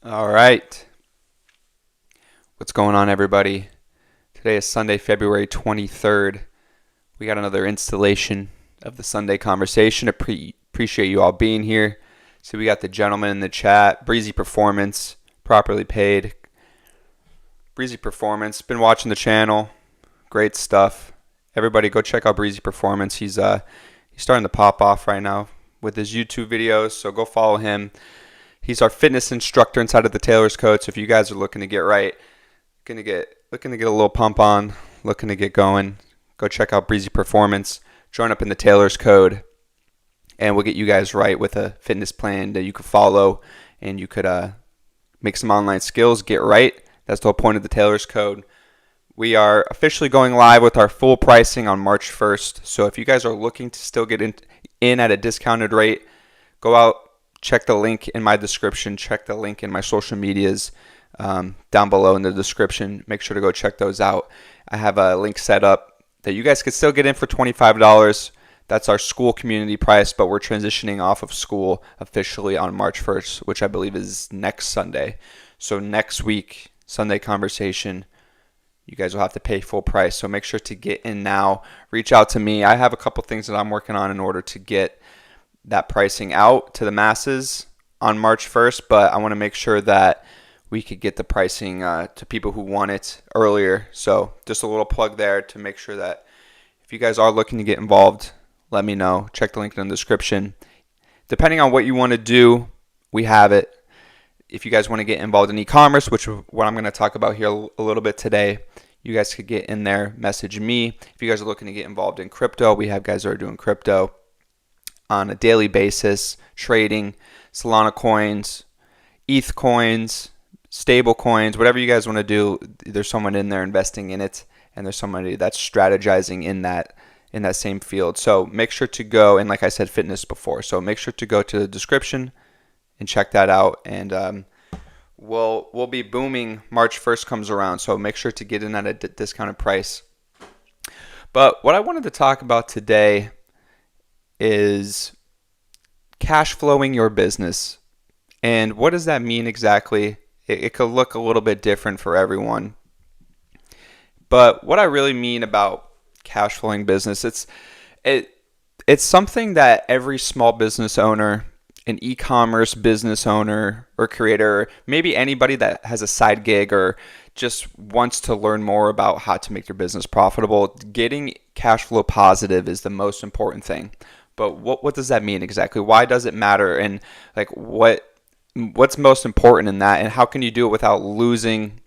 All right. What's going on, everybody? Today is Sunday, February 23rd. We got another installation of the Sunday conversation. Appreciate you all being here. So we got the gentleman in the chat, Breezy Performance, properly paid. Breezy Performance, been watching the channel. Great stuff. Everybody go check out Breezy Performance. He's starting to pop off right now with his YouTube videos, so go follow him. He's our fitness instructor inside of the Taylor's Code. So if you guys are looking to get right, looking to get a little pump on, looking to get going, go check out Breezy Performance. Join up in the Taylor's Code, and we'll get you guys right with a fitness plan that you could follow, and you could make some online skills, get right. That's the whole point of the Taylor's Code. We are officially going live with our full pricing on March 1st. So if you guys are looking to still get in at a discounted rate, go out. Check the link in my description. Check the link in my social medias down below in the description. Make sure to go check those out. I have a link set up that you guys could still get in for $25. That's our school community price, but we're transitioning off of school officially on March 1st, which I believe is next Sunday. So next week, Sunday conversation, you guys will have to pay full price. So make sure to get in now. Reach out to me. I have a couple things that I'm working on in order to get that pricing out to the masses on March 1st, but I want to make sure that we could get the pricing to people who want it earlier. So just a little plug there to make sure that if you guys are looking to get involved, let me know. Check the link in the description. Depending on what you want to do, we have it. If you guys want to get involved in e-commerce, which is what I'm going to talk about here a little bit today, you guys could get in there, message me. If you guys are looking to get involved in crypto, we have guys that are doing crypto on a daily basis, trading Solana coins, ETH coins, stable coins, whatever you guys want to do. There's someone in there investing in it, and there's somebody that's strategizing in that same field. So make sure to go, and like I said, fitness before. So make sure to go to the description and check that out. And we'll be booming. March 1st comes around, so make sure to get in at a discounted price. But what I wanted to talk about today is cash flowing your business. And what does that mean exactly? It could look a little bit different for everyone. But what I really mean about cash flowing business, it's something that every small business owner, an e-commerce business owner or creator, maybe anybody that has a side gig or just wants to learn more about how to make their business profitable, getting cash flow positive is the most important thing. But what does that mean exactly? Why does it matter? And like what's most important in that? And how can you do it without losing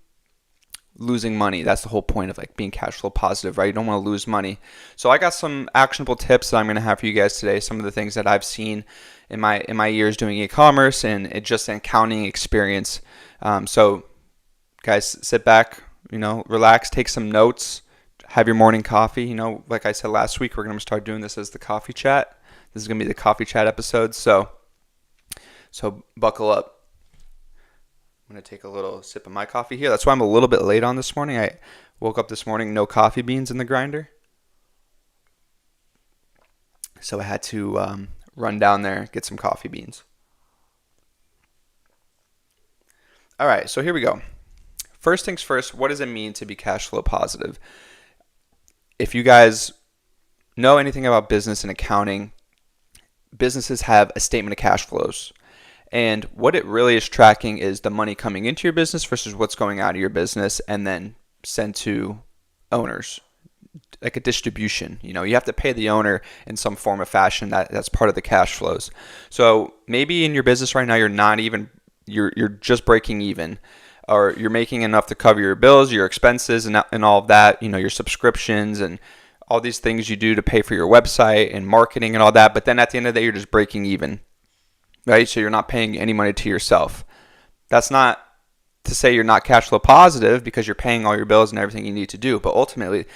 money? That's the whole point of like being cash flow positive, right? You don't want to lose money. So I got some actionable tips that I'm going to have for you guys today. Some of the things that I've seen in my years doing e-commerce and it just an accounting experience. So guys, sit back, relax, take some notes, have your morning coffee. Like I said last week, we're going to start doing this as the coffee chat. This is going to be the coffee chat episode, so buckle up. I'm going to take a little sip of my coffee here. That's why I'm a little bit late on this morning. I woke up this morning, no coffee beans in the grinder. So I had to run down there, get some coffee beans. All right, so here we go. First things first, what does it mean to be cash flow positive? If you guys know anything about business and accounting, businesses have a statement of cash flows. And what it really is tracking is the money coming into your business versus what's going out of your business and then sent to owners, like a distribution. You have to pay the owner in some form of fashion. That's part of the cash flows. So maybe in your business right now, you're just breaking even, or you're making enough to cover your bills, your expenses, and all of that, your subscriptions and all these things you do to pay for your website and marketing and all that. But then at the end of the day, you're just breaking even, right? So you're not paying any money to yourself. That's not to say you're not cash flow positive because you're paying all your bills and everything you need to do. But ultimately,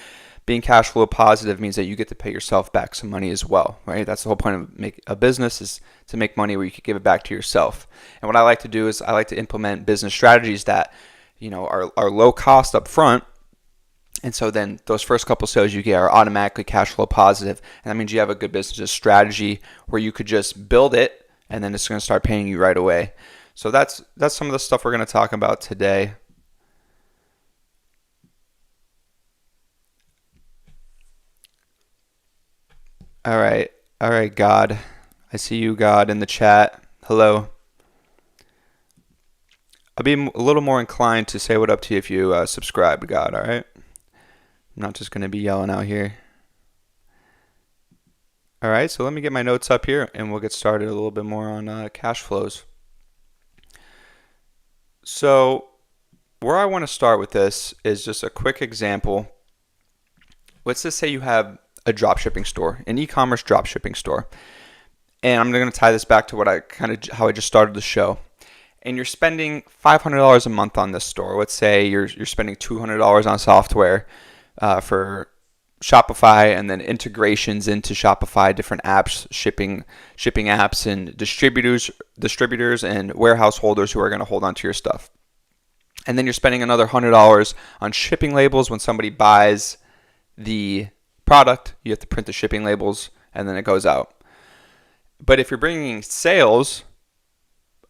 being cash flow positive means that you get to pay yourself back some money as well, right? That's the whole point of a business, is to make money where you can give it back to yourself. And what I like to do is I like to implement business strategies that, are low cost up front. And so then those first couple sales you get are automatically cash flow positive. And that means you have a good business strategy where you could just build it and then it's going to start paying you right away. So that's some of the stuff we're going to talk about today. All right. All right, God. I see you, God, in the chat. Hello. I'll be a little more inclined to say what up to you if you subscribe to God, all right? I'm not just going to be yelling out here. All right, so let me get my notes up here, and we'll get started a little bit more on cash flows. So where I want to start with this is just a quick example. Let's just say you have a dropshipping store, an e-commerce dropshipping store. And I'm going to tie this back to how I just started the show. And you're spending $500 a month on this store. Let's say you're spending $200 on software for Shopify, and then integrations into Shopify, different apps, shipping apps, and distributors and warehouse holders who are going to hold onto your stuff. And then you're spending another $100 on shipping labels. When somebody buys the product, you have to print the shipping labels, and then it goes out. But if you're bringing sales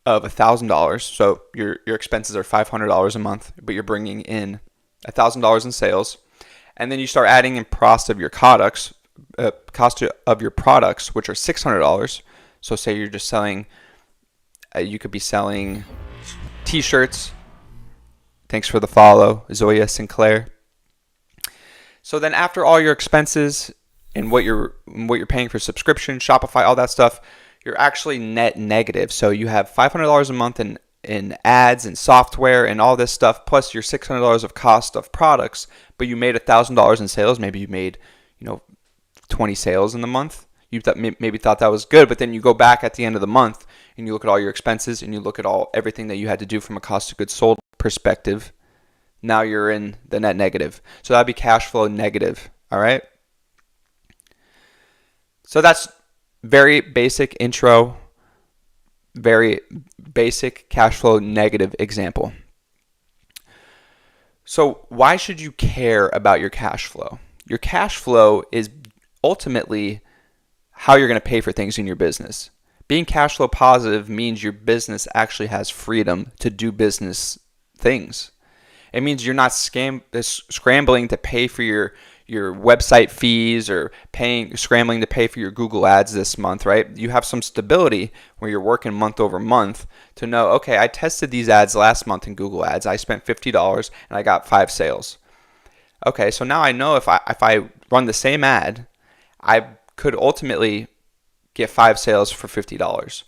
of $1,000, so your expenses are $500 a month, but you're bringing in $1,000 in sales, and then you start adding in cost of your products, which are $600. So say you're just selling, you could be selling T-shirts. Thanks for the follow, Zoya Sinclair. So then after all your expenses and what you're paying for subscription, Shopify, all that stuff, you're actually net negative. So you have $500 a month in ads and software and all this stuff, plus your $600 of cost of products, but you made $1,000 in sales. Maybe you made 20 sales in the month. You maybe thought that was good, but then you go back at the end of the month and you look at all your expenses and you look at everything that you had to do from a cost of goods sold perspective. Now you're in the net negative. So that'd be cash flow negative. All right. So that's very basic intro, very basic cash flow negative example. So why should you care about your cash flow? Your cash flow is ultimately how you're going to pay for things in your business. Being cash flow positive means your business actually has freedom to do business things. It means you're not scrambling to pay for your website fees or scrambling to pay for your Google ads this month, right? You have some stability where you're working month over month to know, okay, I tested these ads last month in Google ads. I spent $50 and I got 5 sales. Okay, so now I know if I run the same ad, I could ultimately get 5 sales for $50.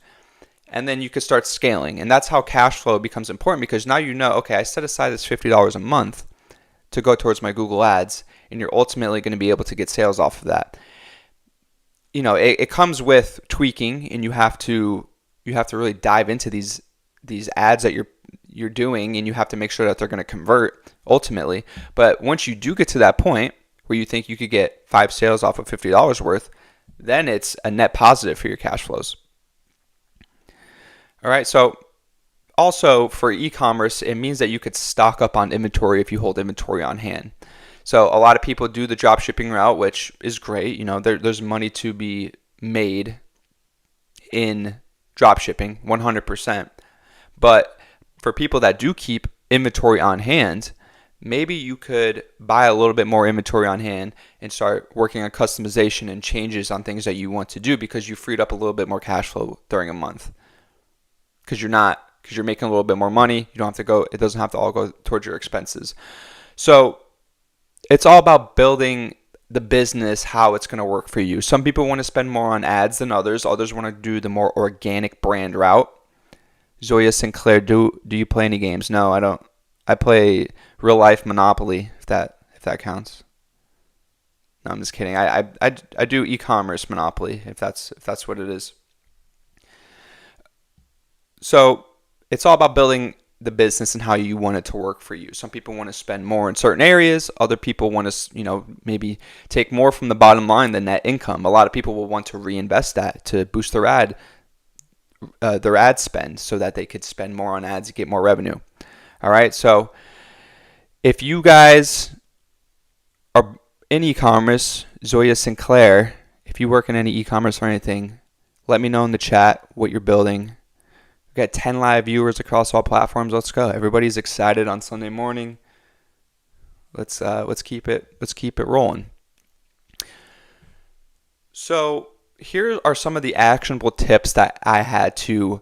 And then you could start scaling. And that's how cash flow becomes important, because now you know, okay, I set aside this $50 a month to go towards my Google ads, and you're ultimately going to be able to get sales off of that. It comes with tweaking, and you have to really dive into these ads that you're doing, and you have to make sure that they're going to convert ultimately. But once you do get to that point where you think you could get 5 sales off of $50 worth, then it's a net positive for your cash flows. All right, so also for e-commerce, it means that you could stock up on inventory if you hold inventory on hand. So a lot of people do the drop shipping route, which is great. There's money to be made in drop shipping, 100%. But for people that do keep inventory on hand, maybe you could buy a little bit more inventory on hand and start working on customization and changes on things that you want to do, because you freed up a little bit more cash flow during a month. Because you're making a little bit more money. It doesn't have to all go towards your expenses. So it's all about building the business, how it's going to work for you. Some people want to spend more on ads than others. Others want to do the more organic brand route. Zoya Sinclair, do you play any games? No, I don't. I play real life Monopoly, if that counts. No, I'm just kidding. I do e-commerce Monopoly, if that's what it is. So it's all about building the business and how you want it to work for you. Some people want to spend more in certain areas. Other people want to, maybe take more from the bottom line than net income. A lot of people will want to reinvest that to boost their ad spend, so that they could spend more on ads and get more revenue. All right. So if you guys are in e-commerce, Zoya Sinclair, if you work in any e-commerce or anything, let me know in the chat what you're building. We got 10 live viewers across all platforms. Let's go. Everybody's excited on Sunday morning. Let's keep it rolling. So here are some of the actionable tips that I had to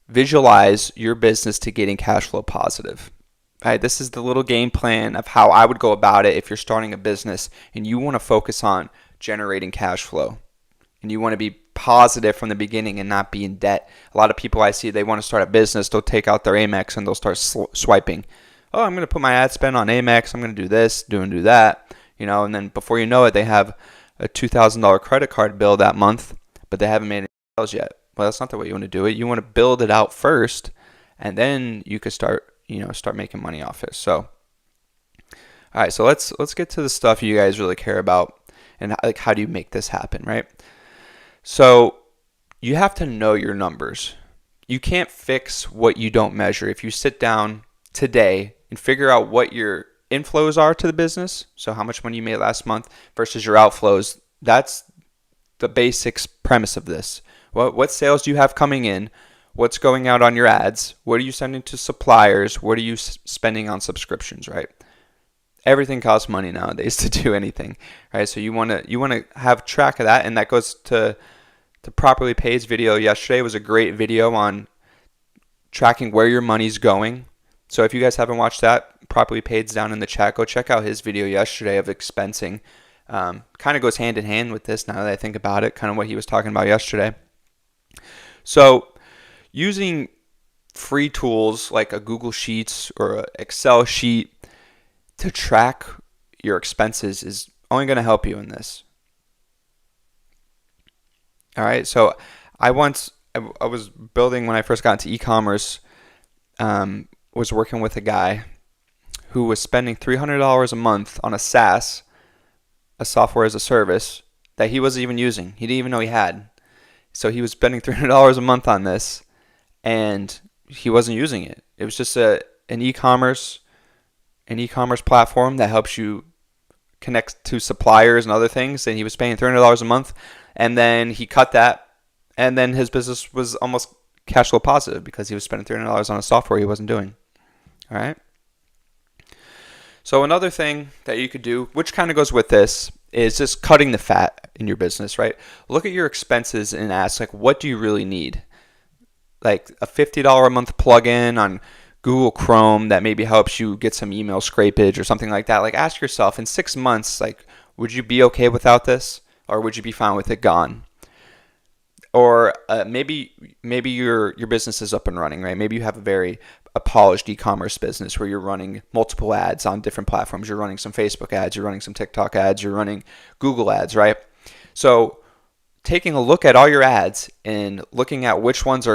visualize your business to getting cash flow positive. All right, this is the little game plan of how I would go about it if you're starting a business and you want to focus on generating cash flow. And you want to be positive from the beginning and not be in debt. A lot of people I see, they want to start a business, they'll take out their Amex and they'll start swiping. Oh, I'm going to put my ad spend on Amex, I'm going to do this, do that, and then before you know it, they have a $2,000 credit card bill that month, but they haven't made any sales yet. Well, that's not the way you want to do it. You want to build it out first, and then you could start making money off it. So, all right, so let's get to the stuff you guys really care about, and how do you make this happen, right? So you have to know your numbers. You can't fix what you don't measure. If you sit down today and figure out what your inflows are to the business, so how much money you made last month versus your outflows, that's the basics premise of this. What sales do you have coming in? What's going out on your ads? What are you sending to suppliers? What are you spending on subscriptions, right? Everything costs money nowadays to do anything, right? So you want to have track of that, and that goes to Properly Paid's video yesterday. It was a great video on tracking where your money's going. So if you guys haven't watched that, Properly Paid's down in the chat. Go check out his video yesterday of expensing. Kind of goes hand in hand with this now that I think about it, kind of what he was talking about yesterday. So using free tools like a Google Sheets or an Excel sheet to track your expenses is only going to help you in this. All right, so I was building, when I first got into e-commerce, was working with a guy who was spending $300 a month on a SaaS, a software as a service, that he wasn't even using. He didn't even know he had. So he was spending $300 a month on this, and he wasn't using it. It was just an e-commerce platform that helps you connect to suppliers and other things, and he was paying $300 a month, and then he cut that, and then his business was almost cash flow positive because he was spending $300 on a software he wasn't doing. All right. So another thing that you could do, which kind of goes with this, is just cutting the fat in your business, right? Look at your expenses and ask, what do you really need? Like a $50 a month plugin on Google Chrome that maybe helps you get some email scrapage or something like that. Ask yourself, in 6 months, would you be okay without this, or would you be fine with it gone? Or maybe your business is up and running, right? Maybe you have a polished e-commerce business where you're running multiple ads on different platforms. You're running some Facebook ads, you're running some TikTok ads, you're running Google ads, right? So taking a look at all your ads and looking at which ones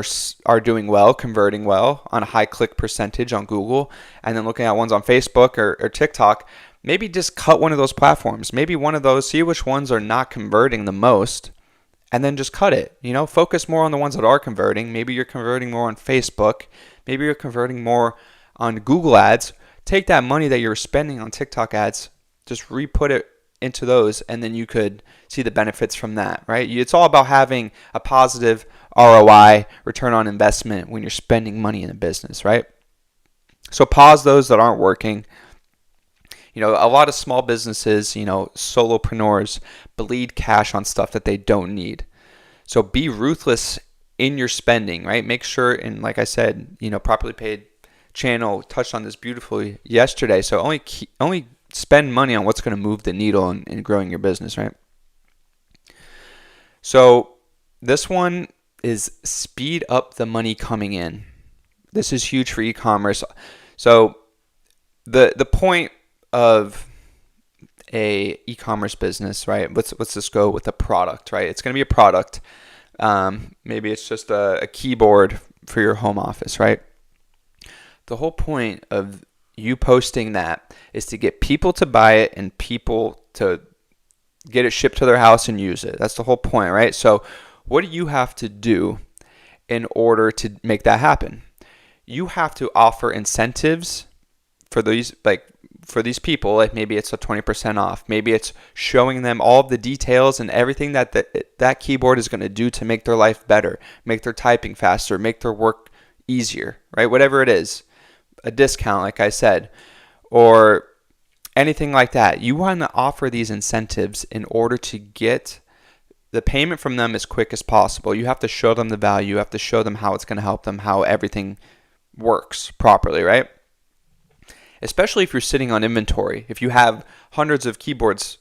are doing well, converting well on a high click percentage on Google, and then looking at ones on Facebook or TikTok, maybe just cut one of those platforms. Maybe one of those, see which ones are not converting the most, and then just cut it. Focus more on the ones that are converting. Maybe you're converting more on Facebook. Maybe you're converting more on Google ads. Take that money that you're spending on TikTok ads, just re-put it into those, and then you could see the benefits from that, right? It's all about having a positive ROI, return on investment, when you're spending money in a business, right? So pause those that aren't working. A lot of small businesses, solopreneurs, bleed cash on stuff that they don't need. So be ruthless in your spending, right? Make sure, and like I said, Properly Paid channel touched on this beautifully yesterday. So only spend money on what's going to move the needle in growing your business, right? So this one is speed up the money coming in. This is huge for e-commerce. So the point of a e-commerce business, right? Let's just go with a product, right? It's going to be a product. Maybe it's just a keyboard for your home office, right? The whole point of you posting that is to get people to buy it and people to get it shipped to their house and use it. That's the whole point, right? So what do you have to do in order to make that happen? You have to offer incentives for these people. Maybe it's a 20% off. Maybe it's showing them all of the details and everything that keyboard is going to do to make their life better, make their typing faster, make their work easier, right? Whatever it is, a discount, like I said, or anything like that. You want to offer these incentives in order to get the payment from them as quick as possible. You have to show them the value. You have to show them how it's going to help them, how everything works properly, right? Especially if you're sitting on inventory. If you have hundreds of keyboards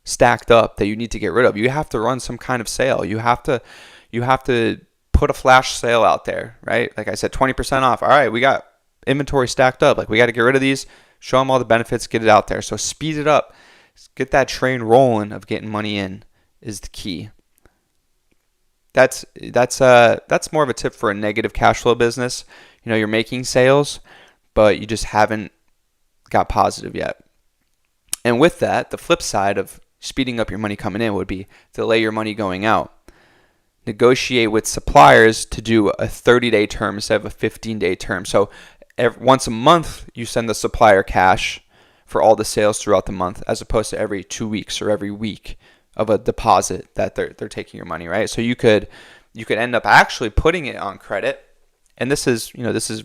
stacked up that you need to get rid of, you have to run some kind of sale. You have to put a flash sale out there, right? Like I said, 20% off. All right, we got inventory stacked up. Like, we got to get rid of these, show them all the benefits, get it out there. So speed it up. Get that train rolling of getting money in is the key. That's more of a tip for a negative cash flow business. You're making sales, but you just haven't got positive yet. And with that, the flip side of speeding up your money coming in would be delay your money going out. Negotiate with suppliers to do a 30-day term instead of a 15-day term. So once a month, you send the supplier cash for all the sales throughout the month, as opposed to every 2 weeks or every week of a deposit that they're taking your money, right? So you could end up actually putting it on credit. And this is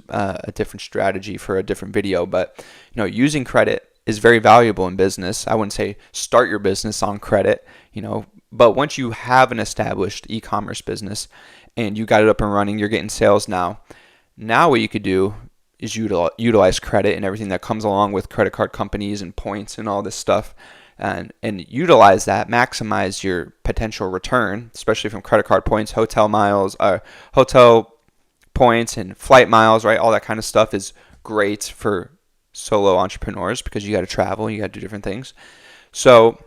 a different strategy for a different video, but using credit is very valuable in business. I wouldn't say start your business on credit, but once you have an established e-commerce business and you got it up and running, you're getting sales now. Now what you could do is utilize credit and everything that comes along with credit card companies and points and all this stuff, and utilize that, maximize your potential return, especially from credit card points, hotel miles, hotel points and flight miles, right? All that kind of stuff is great for solo entrepreneurs because you got to travel, you got to do different things. So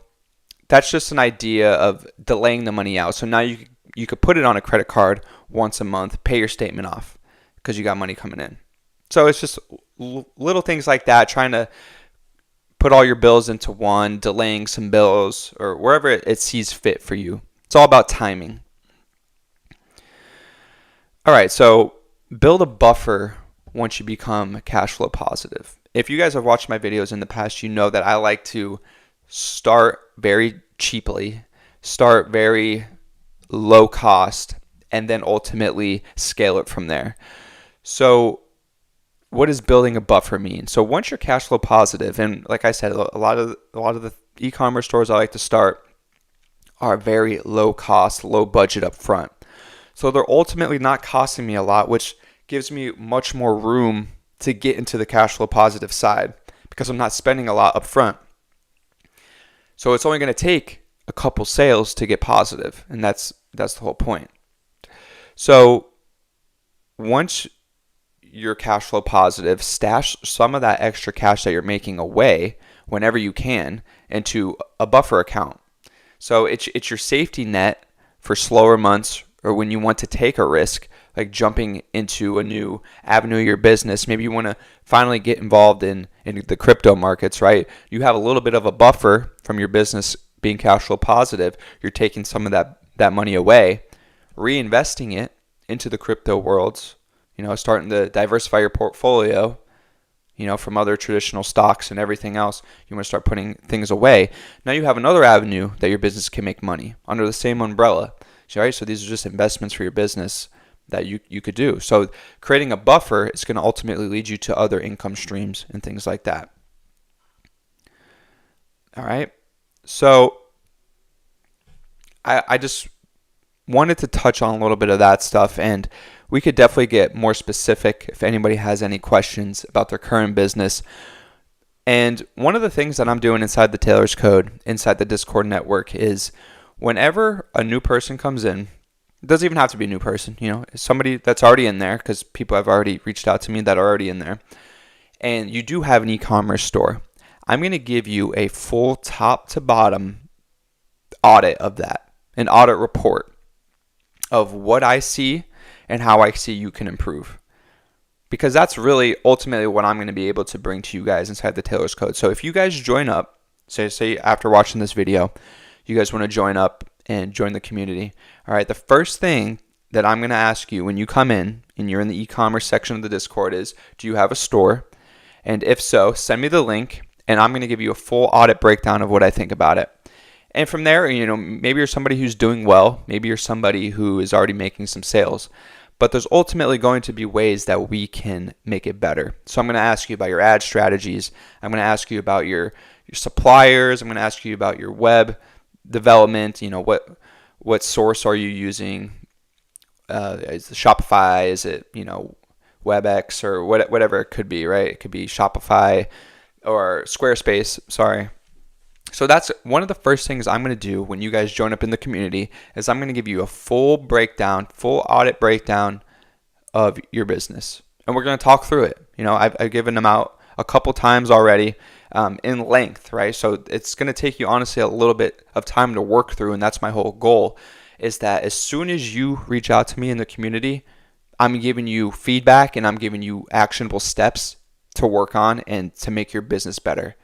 that's just an idea of delaying the money out. So now you could put it on a credit card once a month, pay your statement off because you got money coming in. So it's just little things like that, trying to put all your bills into one, delaying some bills, or wherever it sees fit for you. It's all about timing. All right, so build a buffer once you become cash flow positive. If you guys have watched my videos in the past, you know that I like to start very cheaply, start very low cost, and then ultimately scale it from there. So what does building a buffer mean? So once you're cash flow positive, and like I said, a lot of the e-commerce stores I like to start are very low cost, low budget up front. So they're ultimately not costing me a lot, which gives me much more room to get into the cash flow positive side because I'm not spending a lot up front. So it's only going to take a couple sales to get positive, and that's the whole point. So once you're cash flow positive, stash some of that extra cash that you're making away whenever you can into a buffer account. So it's your safety net for slower months or when you want to take a risk, like jumping into a new avenue of your business. Maybe you want to finally get involved in the crypto markets, right? You have a little bit of a buffer from your business being cash flow positive. You're taking some of that money away, reinvesting it into the crypto worlds, starting to diversify your portfolio, from other traditional stocks and everything else. You want to start putting things away. Now you have another avenue that your business can make money under the same umbrella. Right? So these are just investments for your business that you could do. So creating a buffer is going to ultimately lead you to other income streams and things like that. All right. So I just wanted to touch on a little bit of that stuff, and we could definitely get more specific if anybody has any questions about their current business. And one of the things that I'm doing inside the Taylor's Code, inside the Discord network, is whenever a new person comes in, it doesn't even have to be a new person, somebody that's already in there, because people have already reached out to me that are already in there, and you do have an e-commerce store, I'm going to give you a full top to bottom audit of that, an audit report of what I see and how I see you can improve. Because that's really ultimately what I'm going to be able to bring to you guys inside the Taylor's Code. So if you guys join up, say after watching this video, you guys want to join up and join the community. All right, the first thing that I'm going to ask you when you come in and you're in the e-commerce section of the Discord is, do you have a store? And if so, send me the link, and I'm going to give you a full audit breakdown of what I think about it. And from there, maybe you're somebody who's doing well. Maybe you're somebody who is already making some sales. but there's ultimately going to be ways that we can make it better. So I'm going to ask you about your ad strategies. I'm going to ask you about your suppliers. I'm going to ask you about your web development. What source are you using? Is it Shopify? Is it WebEx or whatever it could be, right? It could be Shopify or Squarespace. Sorry. So that's one of the first things I'm going to do when you guys join up in the community is I'm going to give you a full audit breakdown of your business. And we're going to talk through it. I've given them out a couple times already in length, right? So it's going to take you honestly a little bit of time to work through. And that's my whole goal is that as soon as you reach out to me in the community, I'm giving you feedback and I'm giving you actionable steps to work on and to make your business better.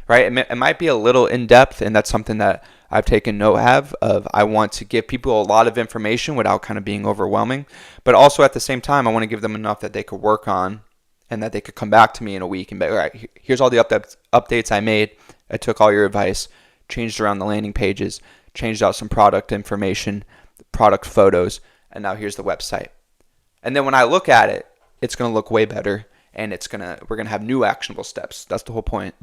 Right? It might be a little in-depth, and that's something that I've taken note of. I want to give people a lot of information without kind of being overwhelming, but also at the same time, I want to give them enough that they could work on and that they could come back to me in a week and be, all right, here's all the updates I made. I took all your advice, changed around the landing pages, changed out some product information, product photos, and now here's the website. And then when I look at it, it's going to look way better, and we're going to have new actionable steps. That's the whole point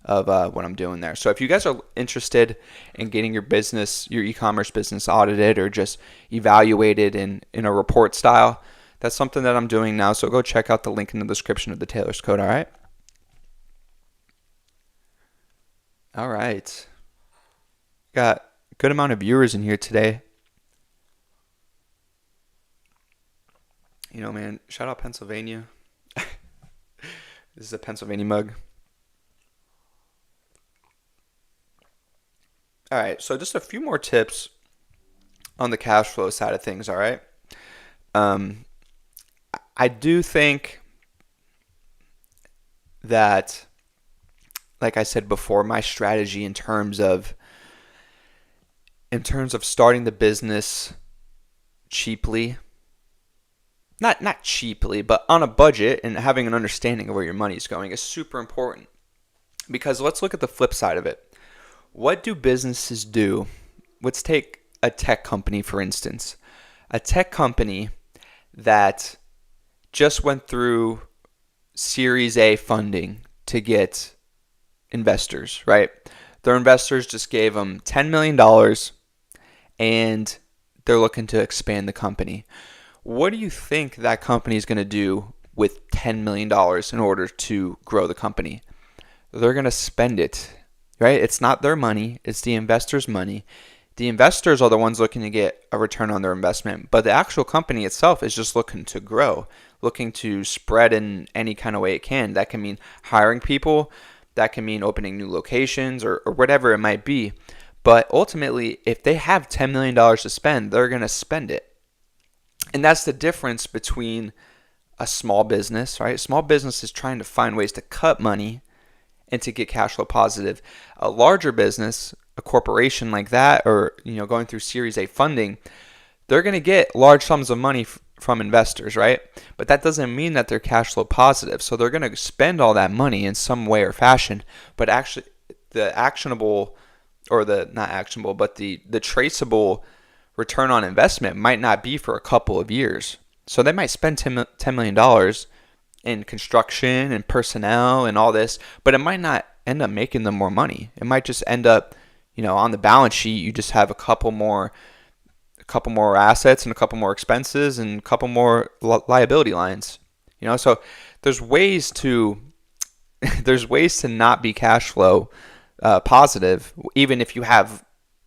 of what I'm doing there. So if you guys are interested in getting your e-commerce business audited or just evaluated in a report style, that's something that I'm doing now. So go check out the link in the description of the Taylor's Code, all right? All right. Got a good amount of viewers in here today. Man, shout out Pennsylvania. This is a Pennsylvania mug. All right, so just a few more tips on the cash flow side of things, all right? I do think that, like I said before, my strategy in terms of starting the business cheaply, not cheaply, but on a budget and having an understanding of where your money is going is super important. Because let's look at the flip side of it. What do businesses do? Let's take a tech company, for instance. A tech company that just went through Series A funding to get investors, right? Their investors just gave them $10 million and they're looking to expand the company. What do you think that company is going to do with $10 million in order to grow the company? They're going to spend it. Right? It's not their money. It's the investors' money. The investors are the ones looking to get a return on their investment. But the actual company itself is just looking to grow, looking to spread in any kind of way it can. That can mean hiring people. That can mean opening new locations or whatever it might be. But ultimately, if they have $10 million to spend, they're going to spend it. And that's the difference between a small business, right? A small business is trying to find ways to cut money and to get cash flow positive. A larger business, a corporation like that, or going through Series A funding, they're going to get large sums of money from investors, right? But that doesn't mean that they're cash flow positive. So they're going to spend all that money in some way or fashion. But actually, the actionable, or the not actionable, but the traceable return on investment might not be for a couple of years. So they might spend $10 million in construction and personnel and all this, but it might not end up making them more money. It might just end up, on the balance sheet, you just have a couple more assets and a couple more expenses and a couple more liability lines. So there's ways to not be cash flow positive, even if you have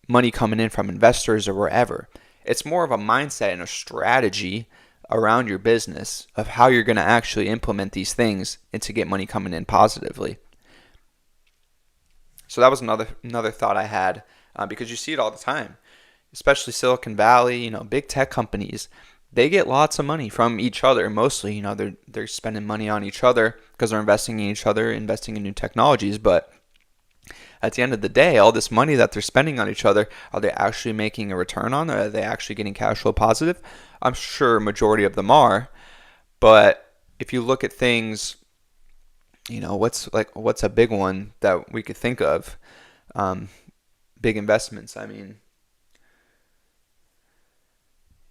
money coming in from investors or wherever. It's more of a mindset and a strategy around your business of how you're going to actually implement these things and to get money coming in positively. So that was another thought I had because you see it all the time, especially Silicon Valley, big tech companies. They get lots of money from each other. Mostly, they're spending money on each other because they're investing in each other, investing in new technologies. But at the end of the day, all this money that they're spending on each other, are they actually making a return on it? Are they actually getting cash flow positive? I'm sure a majority of them are. But if you look at things, what's a big one that we could think of? Big investments. I mean,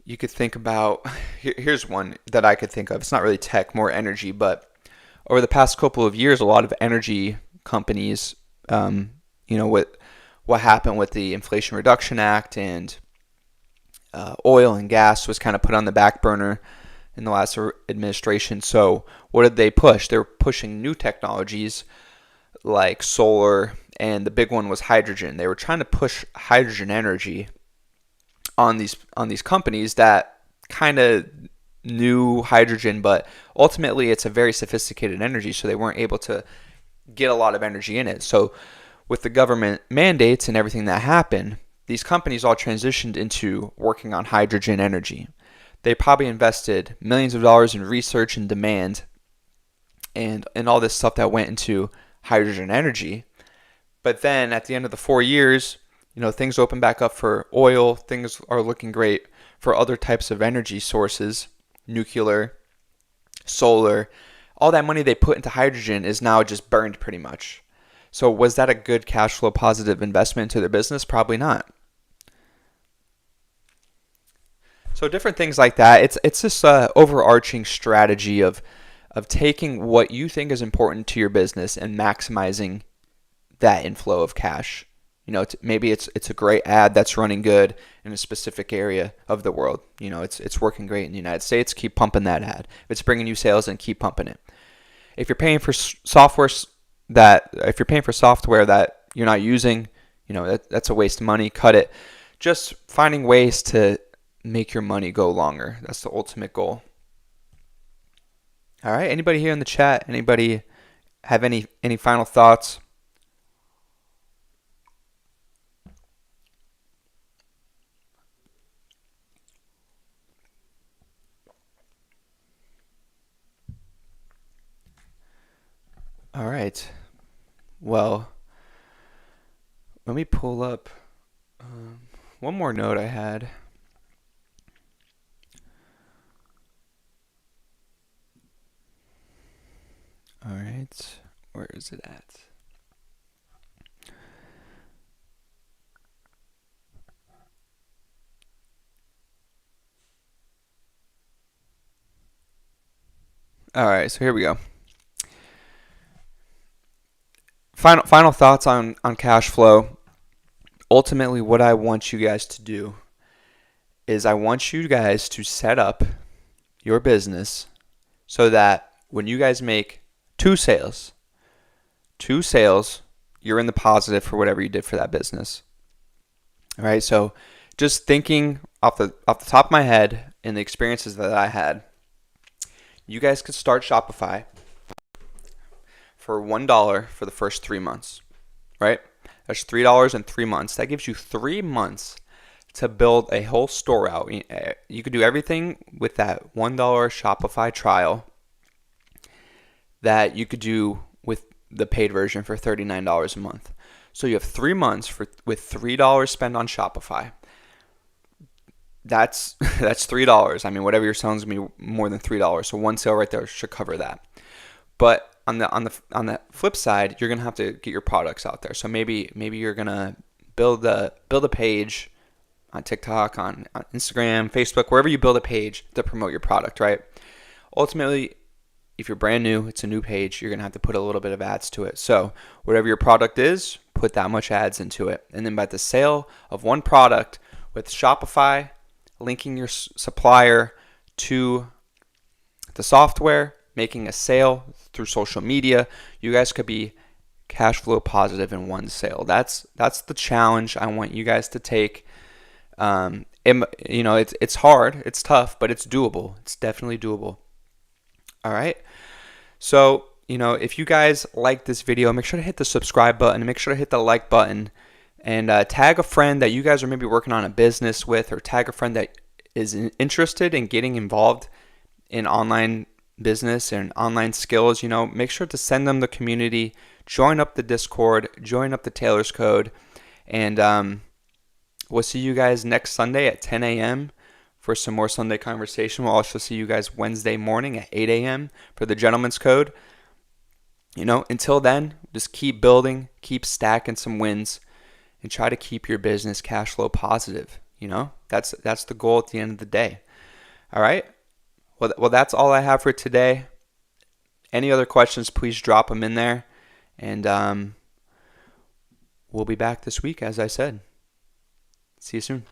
you could think about, here's one that I could think of. It's not really tech, more energy, but over the past couple of years, a lot of energy companies, what happened with the Inflation Reduction Act, and oil and gas was kind of put on the back burner in the last administration. So what did they push? They were pushing new technologies like solar, and the big one was hydrogen. They were trying to push hydrogen energy on these companies that kind of knew hydrogen, but ultimately it's a very sophisticated energy, so they weren't able to get a lot of energy in it. So with the government mandates and everything that happened, these companies all transitioned into working on hydrogen energy. They probably invested millions of dollars in research and demand and all this stuff that went into hydrogen energy. But then at the end of the 4 years, things open back up for oil. Things are looking great for other types of energy sources, nuclear, solar. All that money they put into hydrogen is now just burned pretty much. So was that a good cash flow positive investment to their business? Probably not. So different things like that. It's this overarching strategy of taking what you think is important to your business and maximizing that inflow of cash. Maybe it's a great ad that's running good in a specific area of the world. It's working great in the United States. Keep pumping that ad. If it's bringing you sales, then keep pumping it. If you're paying for software that you're not using, that's a waste of money. Cut it. Just finding ways to make your money go longer. That's the ultimate goal. All right. Anybody here in the chat? Anybody have any final thoughts? All right. Well, let me pull up one more note I had. All right. Where is it at? All right. So here we go. Final thoughts on cash flow. Ultimately, what I want you guys to do is I want you guys to set up your business so that when you guys make two sales, you're in the positive for whatever you did for that business. All right. So just thinking off the top of my head and the experiences that I had, you guys could start Shopify for $1 for the first 3 months, right? That's $3 in 3 months. That gives you 3 months to build a whole store out. You could do everything with that $1 Shopify trial that you could do with the paid version for $39 a month. So you have 3 months with $3 spent on Shopify. That's $3. I mean, whatever you're selling is gonna be more than $3. So one sale right there should cover that. But on the flip side, you're gonna have to get your products out there. So maybe you're gonna build a page on TikTok, on Instagram, Facebook, wherever you build a page to promote your product, right? Ultimately, if you're brand new, it's a new page, you're gonna have to put a little bit of ads to it. So whatever your product is, put that much ads into it. And then by the sale of one product with Shopify, linking your supplier to the software, making a sale through social media, you guys could be cash flow positive in one sale. That's the challenge I want you guys to take. It's hard, it's tough, but it's doable. It's definitely doable. All right. So, if you guys like this video, make sure to hit the subscribe button, make sure to hit the like button, and tag a friend that you guys are maybe working on a business with, or tag a friend that is interested in getting involved in online business and online skills. Make sure to send them the community, join up the Discord, join up the Taylor's Code, and we'll see you guys next Sunday at 10 a.m. for some more Sunday conversation. We'll also see you guys Wednesday morning at 8 a.m. for the Gentleman's Code. Until then, just keep building, keep stacking some wins, and try to keep your business cash flow positive. That's the goal at the end of the day. All right. Well, that's all I have for today. Any other questions, please drop them in there. And we'll be back this week, as I said. See you soon.